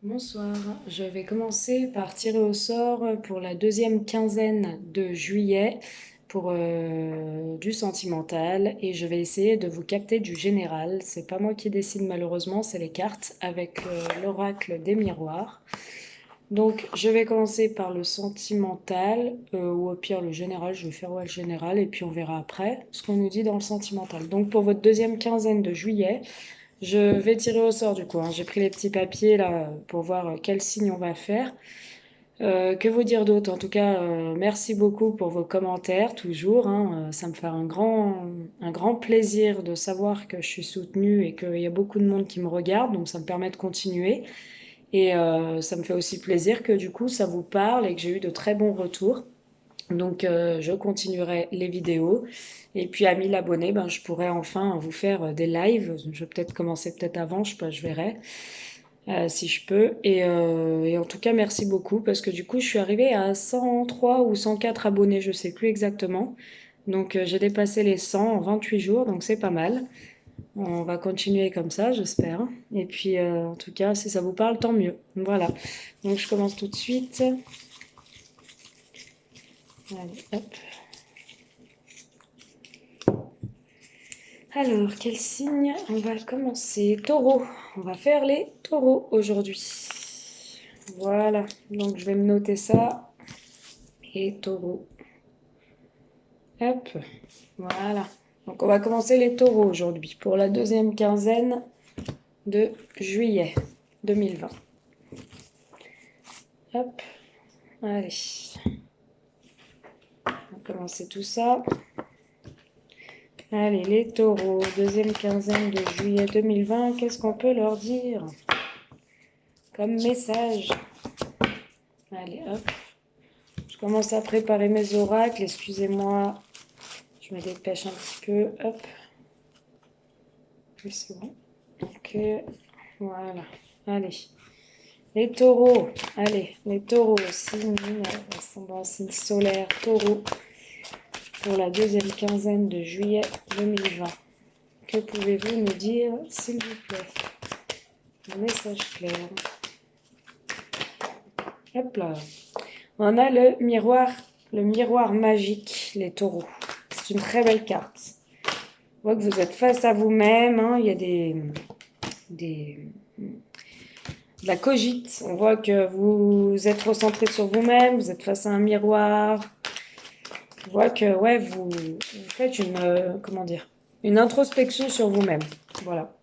Bonsoir, je vais commencer par tirer au sort pour la deuxième quinzaine de juillet pour du sentimental et je vais essayer de vous capter du général. C'est pas moi qui décide malheureusement, c'est les cartes avec l'oracle des miroirs. Donc je vais commencer par le sentimental ou au pire le général, je vais faire le général et puis on verra après ce qu'on nous dit dans le sentimental. Donc pour votre deuxième quinzaine de juillet, je vais tirer au sort du coup, hein. J'ai pris les petits papiers là pour voir quel signe on va faire. Que vous dire d'autre? En tout cas, merci beaucoup pour vos commentaires, toujours, hein. Ça me fait un grand plaisir de savoir que je suis soutenue et qu'il y a beaucoup de monde qui me regarde, donc ça me permet de continuer. Et ça me fait aussi plaisir que du coup ça vous parle et que j'ai eu de très bons retours. Donc je continuerai les vidéos. Et puis à 1000 abonnés, ben, je pourrai enfin vous faire des lives. Je vais peut-être commencer peut-être avant, je sais pas, je verrai si je peux. Et en tout cas, merci beaucoup parce que du coup, je suis arrivée à 103 ou 104 abonnés, je sais plus exactement. Donc j'ai dépassé les 100 en 28 jours, donc c'est pas mal. On va continuer comme ça, j'espère. Et puis en tout cas, si ça vous parle, tant mieux. Voilà. Donc je commence tout de suite. Allez, hop. Alors, quel signe on va commencer? Taureau. On va faire les taureaux aujourd'hui. Voilà. Donc, je vais me noter ça. Et taureau. Hop. Voilà. Donc, on va commencer les taureaux aujourd'hui pour la deuxième quinzaine de juillet 2020. Hop. Allez. On va commencer tout ça. Allez, les taureaux, deuxième quinzaine de juillet 2020, qu'est-ce qu'on peut leur dire comme message? Allez, hop. Je commence à préparer mes oracles, excusez-moi, je me dépêche un petit peu, hop. Oui, c'est bon. Ok, voilà. Allez. Les taureaux, allez, les taureaux, signe ascendant, signe solaire, taureau, pour la deuxième quinzaine de juillet 2020. Que pouvez-vous nous dire, s'il vous plaît? Un message clair. Hop là. On a le miroir magique, les taureaux. C'est une très belle carte. On voit que vous êtes face à vous-même, hein. Il y a de la cogite. On voit que vous êtes recentré sur vous-même, vous êtes face à un miroir. On voit que ouais, vous faites comment dire, une introspection sur vous-même. Voilà,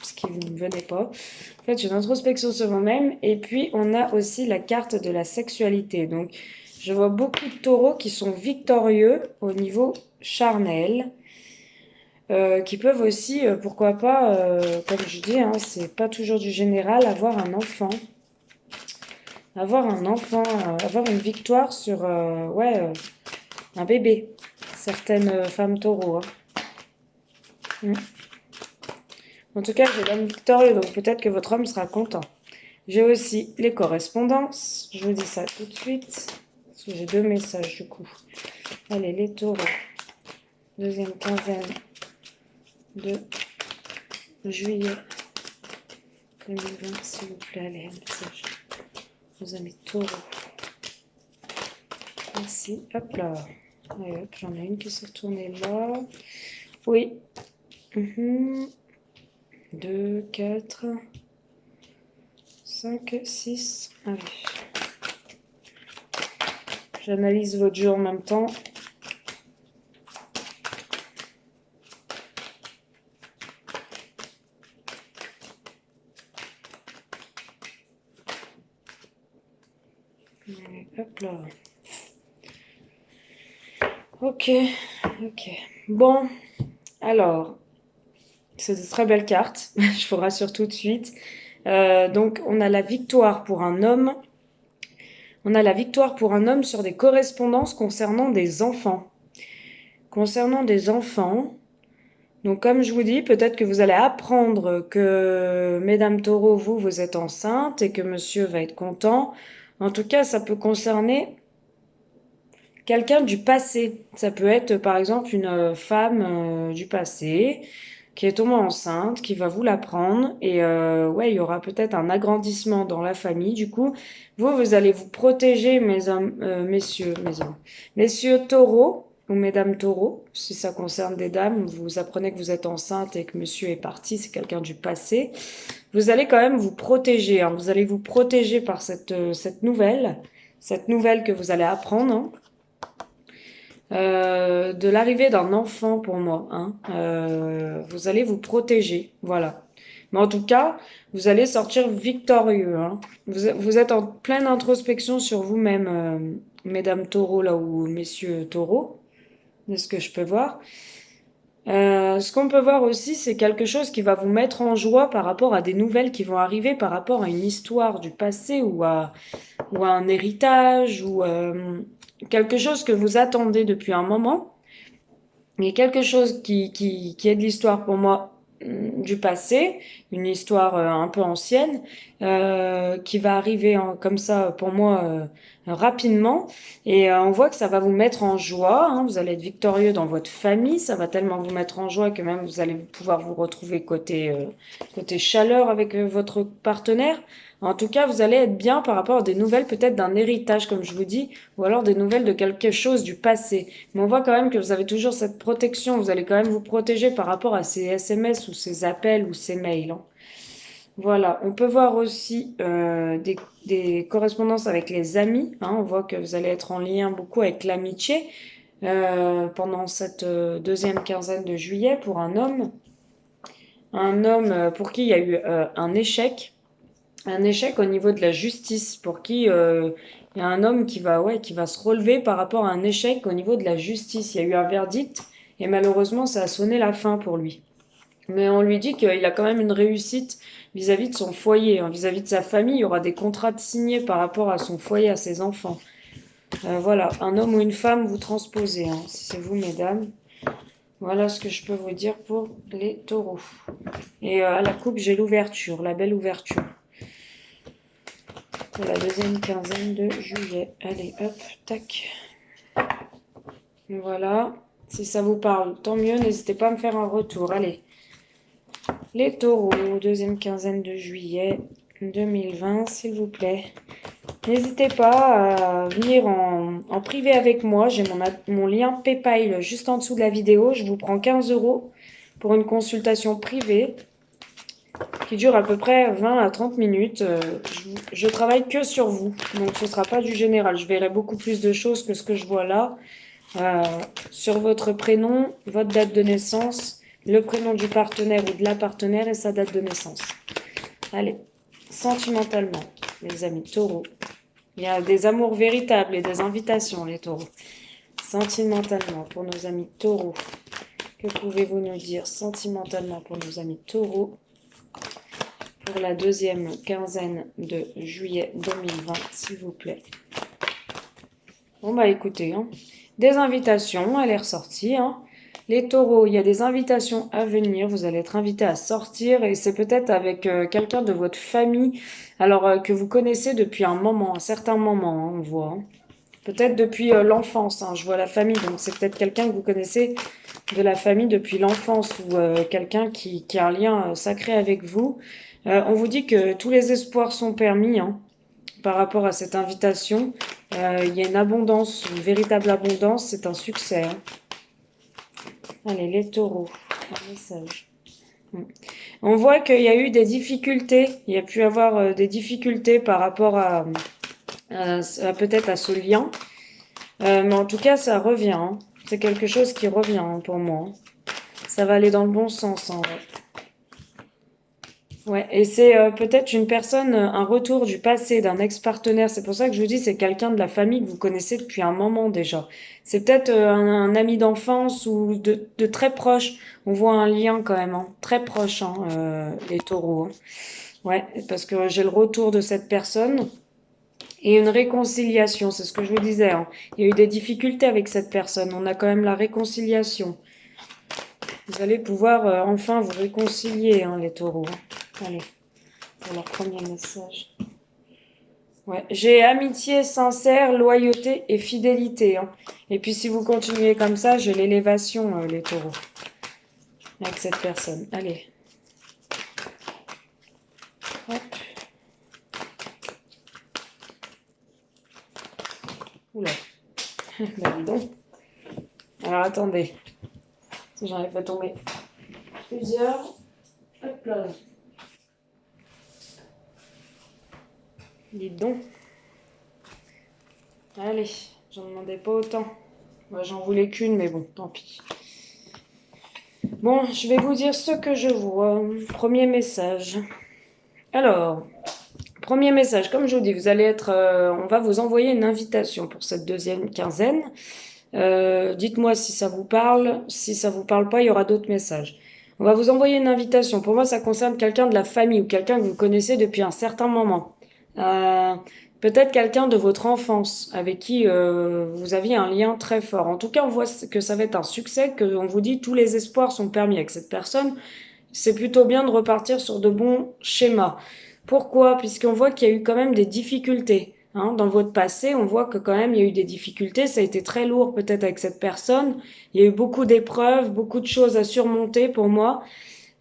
ce qui ne venait pas. Vous faites une introspection sur vous-même. Et puis, on a aussi la carte de la sexualité. Donc, je vois beaucoup de taureaux qui sont victorieux au niveau charnel. Qui peuvent aussi, pourquoi pas, comme je dis, hein, c'est pas toujours du général, avoir un enfant. Avoir un enfant, avoir une victoire sur ouais, un bébé. Certaines femmes taureaux, hein. Mm. En tout cas, j'ai l'homme victorieux, donc peut-être que votre homme sera content. J'ai aussi les correspondances. Je vous dis ça tout de suite. Parce que j'ai deux messages du coup. Allez, les taureaux. Deuxième quinzaine de juillet 2020, s'il vous plaît. Allez, un message. Nos amis taureaux. Merci. Hop là. Allez, hop, j'en ai une qui s'est retournée là. Oui. 2, 4, 5, 6. Allez. J'analyse votre jeu en même temps. Allez, hop là. Ok, ok. Bon, alors, c'est de très belles cartes, je vous rassure tout de suite. Donc, on a la victoire pour un homme. On a la victoire pour un homme sur des correspondances concernant des enfants. Concernant des enfants, donc comme je vous dis, peut-être que vous allez apprendre que, mesdames taureaux, vous êtes enceinte et que monsieur va être content. En tout cas, ça peut concerner quelqu'un du passé. Ça peut être par exemple une femme du passé. qui est tombée enceinte, qui va vous la prendre. Et ouais, il y aura peut-être un agrandissement dans la famille. Du coup, vous allez vous protéger, mes hommes, messieurs taureaux ou mesdames taureaux. Si ça concerne des dames, vous apprenez que vous êtes enceinte et que monsieur est parti, c'est quelqu'un du passé. Vous allez quand même vous protéger, hein. Vous allez vous protéger par cette nouvelle que vous allez apprendre, hein. De l'arrivée d'un enfant pour moi, hein. Vous allez vous protéger, voilà. Mais en tout cas, vous allez sortir victorieux, hein. Vous êtes en pleine introspection sur vous-même, mesdames taureaux là ou messieurs taureaux, de ce que je peux voir. Ce qu'on peut voir aussi, c'est quelque chose qui va vous mettre en joie par rapport à des nouvelles qui vont arriver, par rapport à une histoire du passé ou à un héritage ou quelque chose que vous attendez depuis un moment. Mais quelque chose qui est de l'histoire pour moi du passé, une histoire un peu ancienne, qui va arriver comme ça pour moi rapidement. Et on voit que ça va vous mettre en joie, hein. Vous allez être victorieux dans votre famille, ça va tellement vous mettre en joie que même vous allez pouvoir vous retrouver côté chaleur avec votre partenaire. En tout cas, vous allez être bien par rapport à des nouvelles peut-être d'un héritage, comme je vous dis, ou alors des nouvelles de quelque chose du passé. Mais on voit quand même que vous avez toujours cette protection, vous allez quand même vous protéger par rapport à ces SMS ou ces appels ou ces mails, hein. Voilà, on peut voir aussi des correspondances avec les amis, hein. On voit que vous allez être en lien beaucoup avec l'amitié pendant cette deuxième quinzaine de juillet pour un homme. Un homme pour qui il y a eu un échec au niveau de la justice, pour qui il y a un homme qui va se relever par rapport à un échec au niveau de la justice. Il y a eu un verdict et malheureusement ça a sonné la fin pour lui. Mais on lui dit qu'il a quand même une réussite vis-à-vis de son foyer, hein, vis-à-vis de sa famille. Il y aura des contrats signés par rapport à son foyer, à ses enfants. Voilà, un homme ou une femme, vous transposez, hein, si c'est vous, mesdames. Voilà ce que je peux vous dire pour les taureaux. Et à la coupe, j'ai l'ouverture, la belle ouverture. Pour la deuxième quinzaine de juillet. Allez, hop, tac. Voilà. Si ça vous parle, tant mieux. N'hésitez pas à me faire un retour. Allez. Les taureaux, deuxième quinzaine de juillet 2020, s'il vous plaît. N'hésitez pas à venir en privé avec moi. J'ai mon lien PayPal juste en dessous de la vidéo. Je vous prends 15 € pour une consultation privée qui dure à peu près 20 à 30 minutes. Je travaille que sur vous, donc ce ne sera pas du général. Je verrai beaucoup plus de choses que ce que je vois là. Sur votre prénom, votre date de naissance, le prénom du partenaire ou de la partenaire et sa date de naissance. Allez, sentimentalement, les amis taureaux. Il y a des amours véritables et des invitations, les taureaux. Sentimentalement, pour nos amis taureaux. Que pouvez-vous nous dire sentimentalement pour nos amis taureaux pour la deuxième quinzaine de juillet 2020, s'il vous plaît? Bon, bah écoutez, hein, des invitations, elle est ressortie, hein. Les taureaux, il y a des invitations à venir, vous allez être invités à sortir et c'est peut-être avec quelqu'un de votre famille, alors que vous connaissez depuis un moment, un certain moment, hein, on voit, hein. Peut-être depuis l'enfance, hein, je vois la famille, donc c'est peut-être quelqu'un que vous connaissez de la famille depuis l'enfance ou quelqu'un qui a un lien sacré avec vous. On vous dit que tous les espoirs sont permis, hein, par rapport à cette invitation. Il y a une abondance, une véritable abondance, c'est un succès, hein. Allez, les taureaux, un message. On voit qu'il y a eu des difficultés, il y a pu avoir des difficultés par rapport à peut-être à ce lien. Mais en tout cas, ça revient, hein. C'est quelque chose qui revient, hein, pour moi. Ça va aller dans le bon sens, hein, ouais. Ouais, et c'est peut-être une personne, un retour du passé d'un ex-partenaire. C'est pour ça que je vous dis, c'est quelqu'un de la famille que vous connaissez depuis un moment déjà. C'est peut-être un ami d'enfance ou de très proche. On voit un lien quand même, hein, très proche, hein, les taureaux, hein. Ouais, parce que j'ai le retour de cette personne et une réconciliation. C'est ce que je vous disais, hein. Il y a eu des difficultés avec cette personne. On a quand même la réconciliation. Vous allez pouvoir enfin vous réconcilier, hein, les taureaux, hein. Allez, pour leur premier message. Ouais, j'ai amitié sincère, loyauté et fidélité, hein. Et puis si vous continuez comme ça, j'ai l'élévation, les taureaux. avec cette personne. Allez. Hop. Oula. Bah dis donc. Alors attendez. Si j'en ai fait tomber plusieurs. Hop là. Dites donc. Allez, j'en demandais pas autant. Moi, j'en voulais qu'une, mais bon, tant pis. Bon, je vais vous dire ce que je vois. Premier message. Alors, premier message, comme je vous dis, vous allez être, on va vous envoyer une invitation pour cette deuxième quinzaine. Dites-moi si ça vous parle. Si ça vous parle pas, il y aura d'autres messages. On va vous envoyer une invitation. Pour moi, ça concerne quelqu'un de la famille ou quelqu'un que vous connaissez depuis un certain moment. Peut-être quelqu'un de votre enfance avec qui vous aviez un lien très fort. En tout cas, on voit que ça va être un succès, qu'on vous dit tous les espoirs sont permis avec cette personne. C'est plutôt bien de repartir sur de bons schémas. Pourquoi? Puisqu'on voit qu'il y a eu quand même des difficultés. Hein, dans votre passé, on voit que quand même il y a eu des difficultés. Ça a été très lourd peut-être avec cette personne. Il y a eu beaucoup d'épreuves, beaucoup de choses à surmonter pour moi.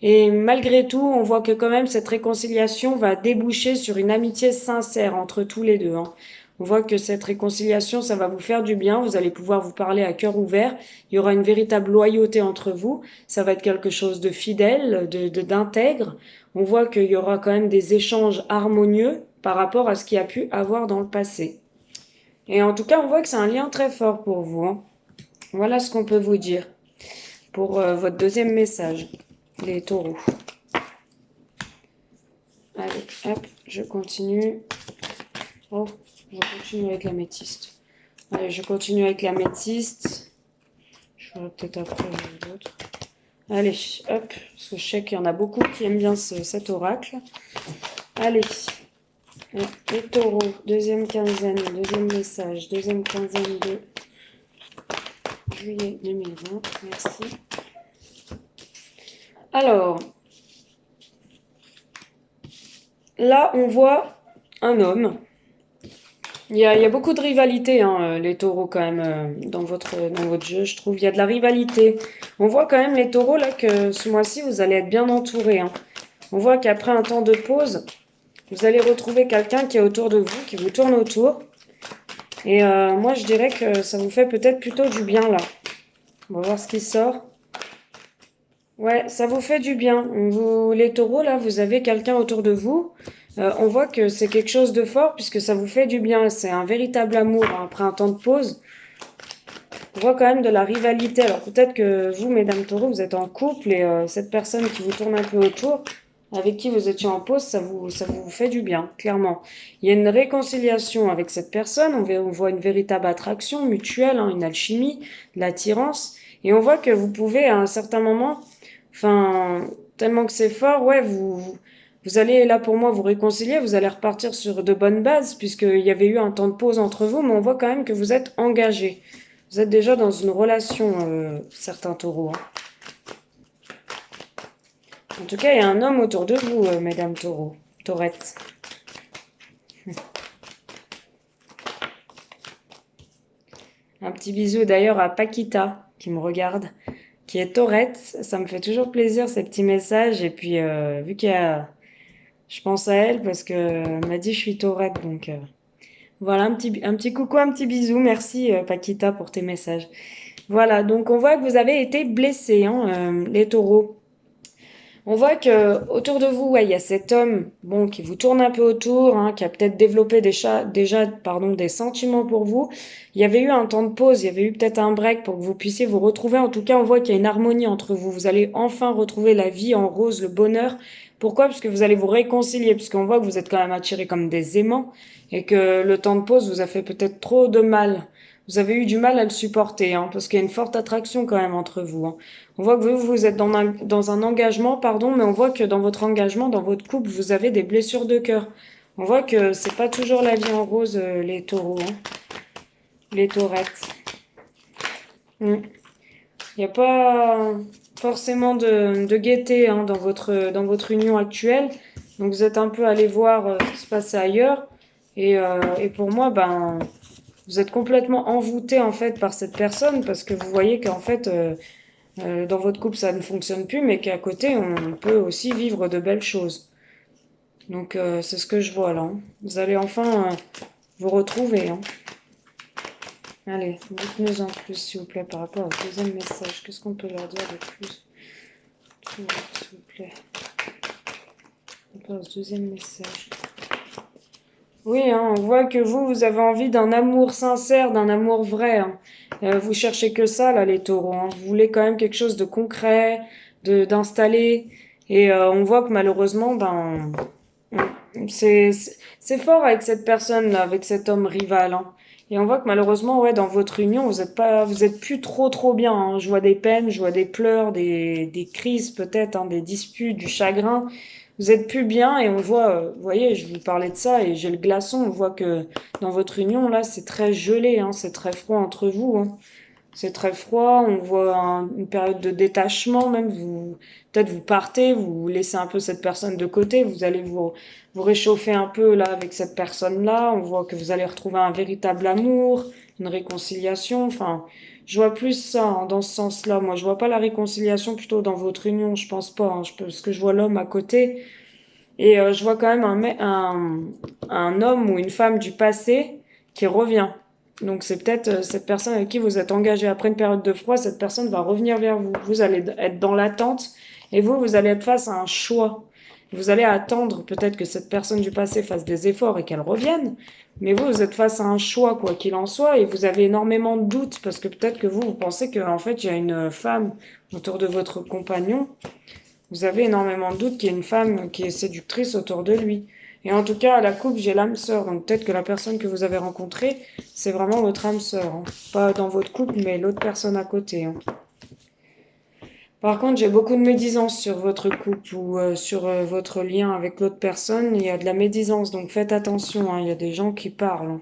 Et malgré tout, on voit que quand même cette réconciliation va déboucher sur une amitié sincère entre tous les deux. Hein. On voit que cette réconciliation, ça va vous faire du bien. Vous allez pouvoir vous parler à cœur ouvert. Il y aura une véritable loyauté entre vous. Ça va être quelque chose de fidèle, d'intègre. On voit qu'il y aura quand même des échanges harmonieux par rapport à ce qu'il y a pu avoir dans le passé. Et en tout cas, on voit que c'est un lien très fort pour vous. Hein. Voilà ce qu'on peut vous dire pour votre deuxième message. Les taureaux. Allez, hop, je continue. Oh, je continue avec l'améthyste. Allez, je continue avec l'améthyste. Je ferai peut-être après d'autres. Allez, hop, parce que je sais qu'il y en a beaucoup qui aiment bien cet oracle. Allez, les taureaux, deuxième quinzaine, deuxième message, deuxième quinzaine de juillet 2020. Merci. Alors, là, on voit un homme. Il y a beaucoup de rivalité, hein, les taureaux, quand même, dans votre jeu, je trouve. Il y a de la rivalité. On voit quand même, les taureaux, là, que ce mois-ci, vous allez être bien entourés. Hein. On voit qu'après un temps de pause, vous allez retrouver quelqu'un qui est autour de vous, qui vous tourne autour. Et moi, je dirais que ça vous fait peut-être plutôt du bien, là. On va voir ce qui sort. Ouais, ça vous fait du bien. Les taureaux, là, vous avez quelqu'un autour de vous. On voit que c'est quelque chose de fort puisque ça vous fait du bien. C'est un véritable amour hein, après un temps de pause. On voit quand même de la rivalité. Alors peut-être que vous, mesdames taureaux, vous êtes en couple et cette personne qui vous tourne un peu autour, avec qui vous étiez en pause, ça vous fait du bien, clairement. Il y a une réconciliation avec cette personne. On voit une véritable attraction mutuelle, hein, une alchimie, de l'attirance. Et on voit que vous pouvez, à un certain moment... Enfin, tellement que c'est fort, ouais, vous allez, là pour moi, vous réconcilier, vous allez repartir sur de bonnes bases, puisqu'il y avait eu un temps de pause entre vous, mais on voit quand même que vous êtes engagés. Vous êtes déjà dans une relation, certains taureaux. Hein. En tout cas, il y a un homme autour de vous, mesdames taureaux, taurettes. Un petit bisou d'ailleurs à Paquita, qui me regarde. Qui est taurette, ça me fait toujours plaisir ces petits messages et puis vu qu'il y a, je pense à elle parce que elle m'a dit je suis taurette donc voilà un petit coucou, un petit bisou, merci Paquita pour tes messages. Voilà donc on voit que vous avez été blessés hein, les taureaux. On voit que autour de vous, ouais, il y a cet homme, bon, qui vous tourne un peu autour, hein, qui a peut-être développé déjà, des sentiments pour vous. Il y avait eu un temps de pause, il y avait eu peut-être un break pour que vous puissiez vous retrouver. En tout cas, on voit qu'il y a une harmonie entre vous. Vous allez enfin retrouver la vie en rose, le bonheur. Pourquoi? Parce que vous allez vous réconcilier, puisqu'on voit que vous êtes quand même attirés comme des aimants et que le temps de pause vous a fait peut-être trop de mal. Vous avez eu du mal à le supporter, hein, parce qu'il y a une forte attraction quand même entre vous. Hein. On voit que vous êtes dans un engagement, pardon, mais on voit que dans votre engagement, dans votre couple, vous avez des blessures de cœur. On voit que c'est pas toujours la vie en rose, les taureaux, hein, les taurettes. Il n'y a pas forcément de gaieté hein, dans votre union actuelle. Donc vous êtes un peu allé voir ce qui se passait ailleurs. Et pour moi, ben, vous êtes complètement envoûté en fait par cette personne parce que vous voyez qu'en fait... dans votre couple ça ne fonctionne plus, mais qu'à côté on peut aussi vivre de belles choses. Donc c'est ce que je vois là, hein. Vous allez enfin vous retrouver, hein. Allez, dites-nous en plus s'il vous plaît par rapport au deuxième message. Qu'est-ce qu'on peut leur dire de plus? S'il vous plaît. Par rapport au deuxième message. Oui, hein, on voit que vous avez envie d'un amour sincère, d'un amour vrai, hein. Vous cherchez que ça, là, les taureaux, hein. Vous voulez quand même quelque chose de concret, d'installé. Et on voit que malheureusement, ben, c'est fort avec cette personne-là, avec cet homme rival, hein. Et on voit que malheureusement, ouais, dans votre union, vous êtes plus trop bien, hein. Je vois des peines, je vois des pleurs, des crises peut-être, hein, des disputes, du chagrin. Vous êtes plus bien et on voit, vous voyez, je vous parlais de ça et j'ai le glaçon. On voit que dans votre union, là, c'est très gelé, hein, c'est très froid entre vous, hein. C'est très froid, on voit une période de détachement même, peut-être vous partez, vous laissez un peu cette personne de côté, vous allez vous réchauffer un peu là avec cette personne-là, on voit que vous allez retrouver un véritable amour, une réconciliation, enfin, je vois plus ça, hein, dans ce sens-là. Moi, je vois pas la réconciliation plutôt dans votre union, je pense pas, hein, parce que je vois l'homme à côté, et je vois quand même un homme ou une femme du passé qui revient. Donc c'est peut-être cette personne avec qui vous êtes engagé. Après une période de froid, cette personne va revenir vers vous. Vous allez être dans l'attente et vous allez être face à un choix. Vous allez attendre peut-être que cette personne du passé fasse des efforts et qu'elle revienne. Mais vous êtes face à un choix, quoi qu'il en soit, et vous avez énormément de doutes parce que peut-être que vous pensez qu'en fait, il y a une femme autour de votre compagnon. Vous avez énormément de doutes qu'il y ait une femme qui est séductrice autour de lui. Et en tout cas, à la coupe, j'ai l'âme sœur. Donc peut-être que la personne que vous avez rencontrée, c'est vraiment votre âme sœur, hein. Pas dans votre couple, mais l'autre personne à côté, hein. Par contre, j'ai beaucoup de médisance sur votre couple ou sur votre lien avec l'autre personne. Il y a de la médisance, donc faites attention, hein. Il y a des gens qui parlent.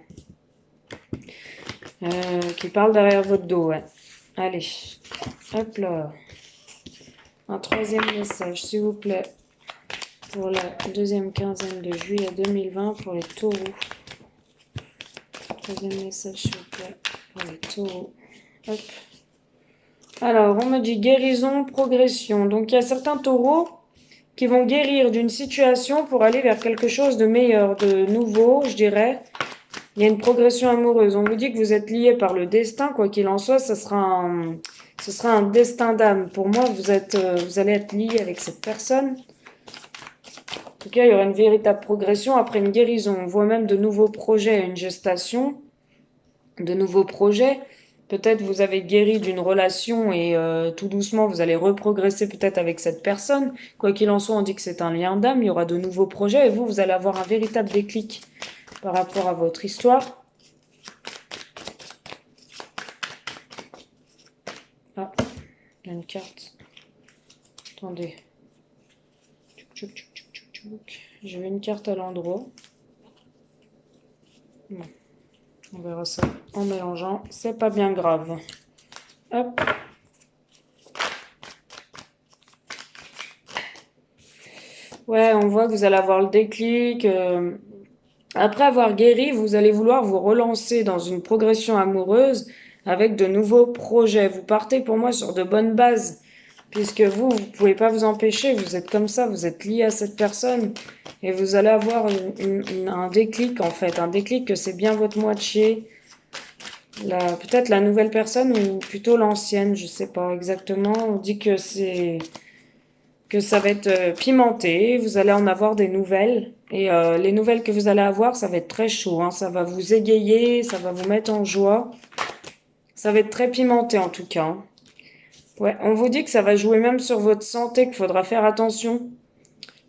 Qui parlent derrière votre dos, ouais. Allez, hop là. Un troisième message, s'il vous plaît, pour la deuxième quinzaine de juillet 2020 pour les taureaux. Troisième message, s'il vous plaît, pour les taureaux. Hop. Alors, on me dit guérison, progression. Donc, il y a certains taureaux qui vont guérir d'une situation pour aller vers quelque chose de meilleur, de nouveau, je dirais. Il y a une progression amoureuse. On vous dit que vous êtes liés par le destin, quoi qu'il en soit, ce sera un destin d'âme. Pour moi, vous allez être liés avec cette personne. En tout cas, il y aura une véritable progression après une guérison. On voit même de nouveaux projets, une gestation, de nouveaux projets. Peut-être vous avez guéri d'une relation et tout doucement, vous allez reprogresser peut-être avec cette personne. Quoi qu'il en soit, on dit que c'est un lien d'âme. Il y aura de nouveaux projets et vous allez avoir un véritable déclic par rapport à votre histoire. Ah, il y a une carte. Attendez. J'ai vu une carte à l'endroit. Bon. On verra ça en mélangeant. C'est pas bien grave. Hop. Ouais, on voit que vous allez avoir le déclic. Après avoir guéri, vous allez vouloir vous relancer dans une progression amoureuse avec de nouveaux projets. Vous partez pour moi sur de bonnes bases, puisque vous pouvez pas vous empêcher, vous êtes comme ça, vous êtes lié à cette personne, et vous allez avoir un déclic en fait, un déclic que c'est bien votre moitié, peut-être la nouvelle personne ou plutôt l'ancienne, je sais pas exactement. On dit que ça va être pimenté, vous allez en avoir des nouvelles. Et les nouvelles que vous allez avoir, ça va être très chaud, hein. Ça va vous égayer, ça va vous mettre en joie. Ça va être très pimenté en tout cas, hein. Ouais, on vous dit que ça va jouer même sur votre santé, qu'il faudra faire attention.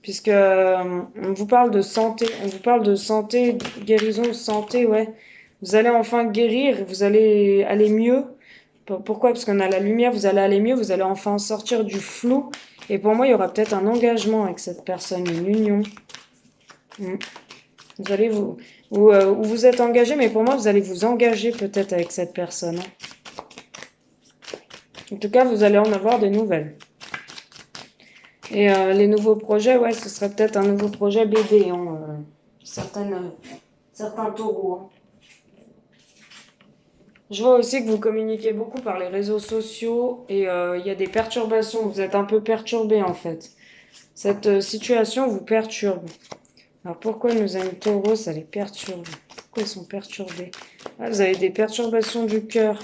Puisque on vous parle de santé, guérison, santé, ouais. Vous allez enfin guérir, vous allez aller mieux. Pourquoi? Parce qu'on a la lumière, vous allez aller mieux, vous allez enfin sortir du flou. Et pour moi, il y aura peut-être un engagement avec cette personne, une union. Vous allez vous êtes engagé, mais pour moi, vous allez vous engager peut-être avec cette personne, hein. En tout cas, vous allez en avoir des nouvelles. Et les nouveaux projets, ouais, ce serait peut-être un nouveau projet bébé, hein, certains taureaux, hein. Je vois aussi que vous communiquez beaucoup par les réseaux sociaux et il y a des perturbations. Vous êtes un peu perturbé en fait. Cette situation vous perturbe. Alors pourquoi nos amis taureaux, ça les perturbe? Pourquoi ils sont perturbés? Ah, vous avez des perturbations du cœur.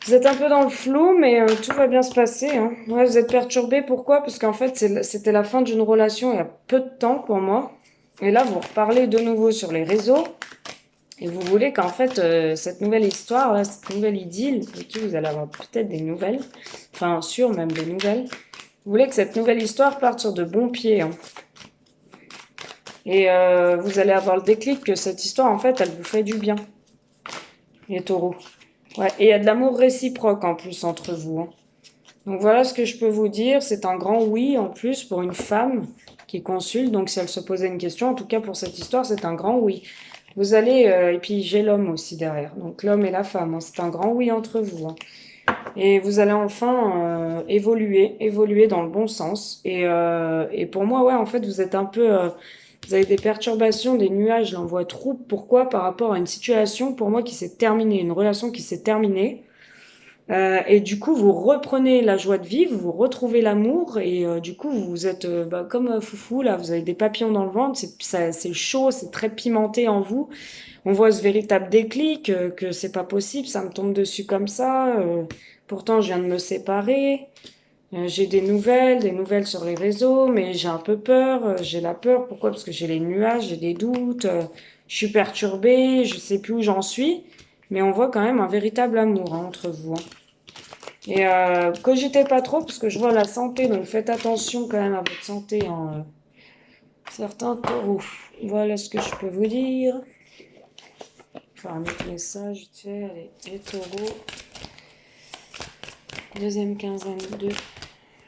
Vous êtes un peu dans le flou, mais tout va bien se passer, hein. Ouais, vous êtes perturbé. Pourquoi? Parce qu'en fait, c'était la fin d'une relation il y a peu de temps pour moi. Et là, vous reparlez de nouveau sur les réseaux. Et vous voulez qu'en fait, cette nouvelle histoire, là, cette nouvelle idylle, de qui vous allez avoir peut-être des nouvelles, enfin, sûr même des nouvelles, vous voulez que cette nouvelle histoire parte sur de bons pieds, hein. Et vous allez avoir le déclic que cette histoire, en fait, elle vous fait du bien, les taureaux. Ouais, et il y a de l'amour réciproque en plus entre vous, hein. Donc voilà ce que je peux vous dire. C'est un grand oui en plus pour une femme qui consulte. Donc si elle se posait une question, en tout cas pour cette histoire, c'est un grand oui. Vous allez, et puis j'ai l'homme aussi derrière. Donc l'homme et la femme, hein, c'est un grand oui entre vous, hein. Et vous allez enfin évoluer dans le bon sens. Et pour moi, ouais, en fait, vous êtes un peu, vous avez des perturbations, des nuages, l'envoi trouble. Pourquoi? Par rapport à une situation, pour moi, qui s'est terminée, une relation qui s'est terminée. Et du coup, vous reprenez la joie de vivre, vous retrouvez l'amour, et du coup, vous êtes comme Foufou, là, vous avez des papillons dans le ventre, c'est chaud, c'est très pimenté en vous. On voit ce véritable déclic, que c'est pas possible, ça me tombe dessus comme ça. Pourtant, je viens de me séparer. J'ai des nouvelles sur les réseaux, mais j'ai un peu peur. J'ai la peur, pourquoi? Parce que j'ai les nuages, j'ai des doutes, je suis perturbée, je sais plus où j'en suis. Mais on voit quand même un véritable amour, hein, entre vous, hein. Et cogitez pas trop, parce que je vois la santé, donc faites attention quand même à votre santé, hein, certains taureaux. Voilà ce que je peux vous dire. Faire un autre message, vite fait. Allez, les taureaux. Deuxième quinzaine de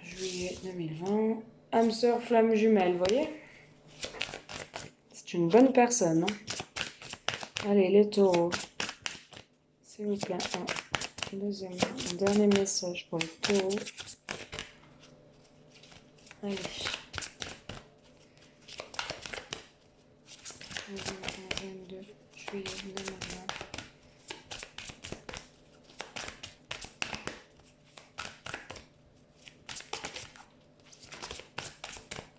juillet 2020. Âme sœur, flamme jumelle, vous voyez? C'est une bonne personne, hein. Allez, les taureaux. S'il vous plaît. Un dernier message pour les taureaux. Allez. Deuxième quinzaine de juillet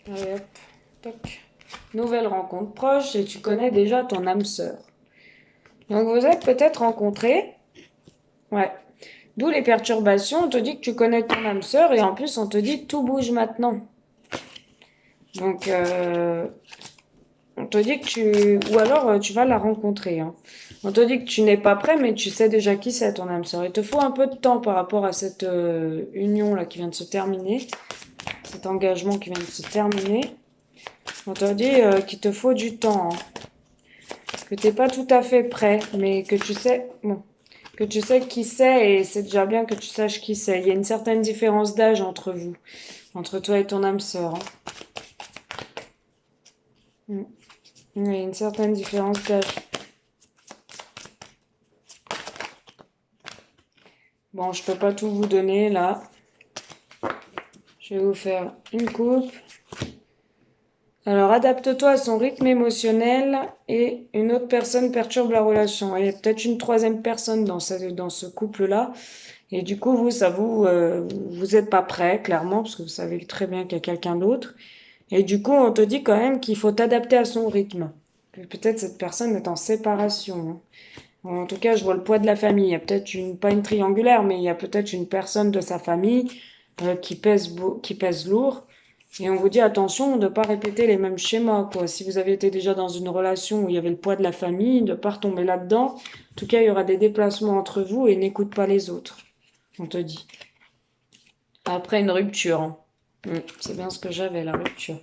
2020. Allez hop, toc. Nouvelle rencontre proche et tu connais déjà ton âme sœur. Donc vous êtes peut-être rencontrés. Ouais. D'où les perturbations. On te dit que tu connais ton âme sœur et en plus on te dit que tout bouge maintenant. Donc on te dit que tu... Ou alors tu vas la rencontrer, hein. On te dit que tu n'es pas prêt mais tu sais déjà qui c'est ton âme sœur. Il te faut un peu de temps par rapport à cette union là qui vient de se terminer. Cet engagement qui vient de se terminer. On te dit qu'il te faut du temps, hein. Que t'es pas tout à fait prêt, mais que tu sais, bon, que tu sais qui c'est et c'est déjà bien que tu saches qui c'est. Il y a une certaine différence d'âge entre vous, entre toi et ton âme sœur, hein. Il y a une certaine différence d'âge. Bon, je peux pas tout vous donner là. Je vais vous faire une coupe. Alors, adapte-toi à son rythme émotionnel et une autre personne perturbe la relation. Il y a peut-être une troisième personne dans ce couple-là. Et du coup, vous êtes pas prêt, clairement, parce que vous savez très bien qu'il y a quelqu'un d'autre. Et du coup, on te dit quand même qu'il faut t'adapter à son rythme. Peut-être cette personne est en séparation, hein. En tout cas, je vois le poids de la famille. Il y a peut-être pas une triangulaire, mais il y a peut-être une personne de sa famille qui pèse lourd. Et on vous dit attention de ne pas répéter les mêmes schémas, quoi. Si vous avez été déjà dans une relation où il y avait le poids de la famille, de ne pas retomber là-dedans. En tout cas, il y aura des déplacements entre vous et n'écoute pas les autres, on te dit. Après une rupture, hein. C'est bien ce que j'avais, la rupture.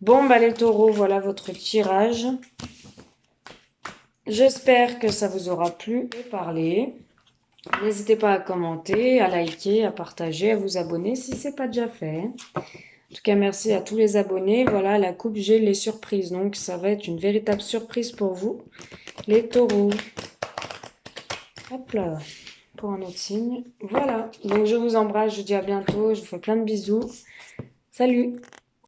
Bon, bah les taureaux, voilà votre tirage. J'espère que ça vous aura plu et parlé. N'hésitez pas à commenter, à liker, à partager, à vous abonner si ce n'est pas déjà fait. En tout cas, merci à tous les abonnés. Voilà, la coupe, j'ai les surprises. Donc, ça va être une véritable surprise pour vous, les taureaux. Hop là, pour un autre signe. Voilà, donc je vous embrasse, je vous dis à bientôt. Je vous fais plein de bisous. Salut!